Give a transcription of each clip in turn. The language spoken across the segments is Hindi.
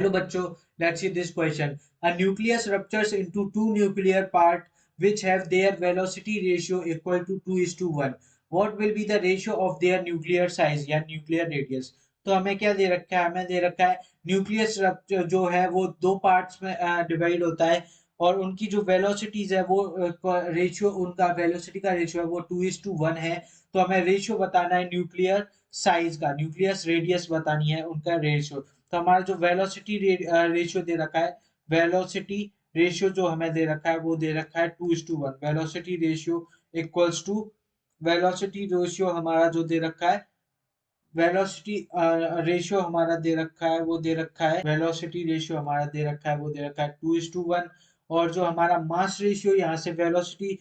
Hello bachcho, let's see this question. A nucleus ruptures into two nuclear parts which have their velocity ratio equal to 2:1. What will be the ratio of their nuclear size या nuclear radius? तो हमें क्या दे रखा है? हमें दे रखा है न्यूक्लियस रप्चर जो है वो दो पार्ट्स में डिवाइड होता है और उनकी जो वेलोसिटीज है वो रेशियो उनका वेलोसिटी का रेशियो है वो 2:1 है। तो हमें रेशियो बताना है न्यूक्लियर साइज का, न्यूक्लियस रेडियस बतानी है उनका रेशियो। तो हमारा जो वेलोसिटी रेशियो दे रखा है, वेलोसिटी रेशियो जो हमें दे रखा है वो दे रखा है 2:1। Velocity ratio equals to, velocity ratio हमारा जो दे रखा है, वेलोसिटी रेशियो हमारा दे रखा है वो दे रखा है, वेलोसिटी रेशियो हमारा दे रखा है वो दे रखा है 2:1। और जो हमारा मास रेशियो यहाँ से वेलोसिटी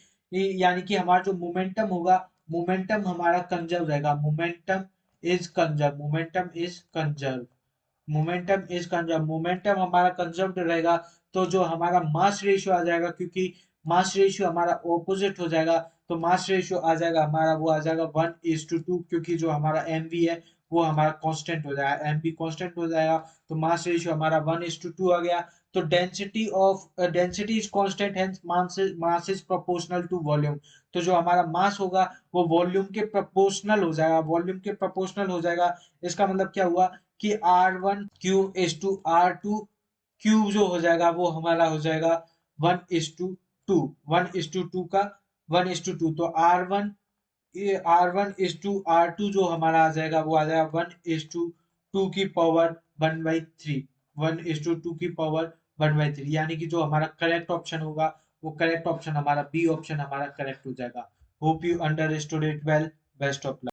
यानी कि हमारा जो मोमेंटम होगा, मोमेंटम हमारा कंजर्व रहेगा, momentum is conserve, momentum is conserve, momentum is conserve, momentum हमारा कंजर्व्ड रहेगा। तो जो हमारा मास रेशियो आ जाएगा, क्योंकि मास रेशियो हमारा ऑपोजिट हो जाएगा, तो मास रेशियो आ जाएगा हमारा, वो आ जाएगा 1:2, क्योंकि जो हमारा एम वी है वो हमारा कांस्टेंट हो जाएगा, एम पी कांस्टेंट हो जाएगा। तो मास रेशियो हमारा 1:2 आ गया। तो density is constant, hence mass is proportional to volume. तो जो हमारा मास होगा वो वॉल्यूम के प्रोपोर्शनल हो जाएगा, वॉल्यूम के प्रोपोर्शनल हो जाएगा। इसका मतलब क्या हुआ कि R1 Q is to R2 Q जो हो जाएगा वो हमारा हो जाएगा 1:2, 1:2 का 1:2। तो R1 is to R2 जो हमारा आ जाएगा वो आ जाएगा 1:2 की पावर 1/3, 1:2 की पावर 1/3। यानी कि जो हमारा करेक्ट ऑप्शन होगा वो करेक्ट ऑप्शन हमारा बी ऑप्शन हमारा करेक्ट हो जाएगा। Hope you understood it well. Best of luck.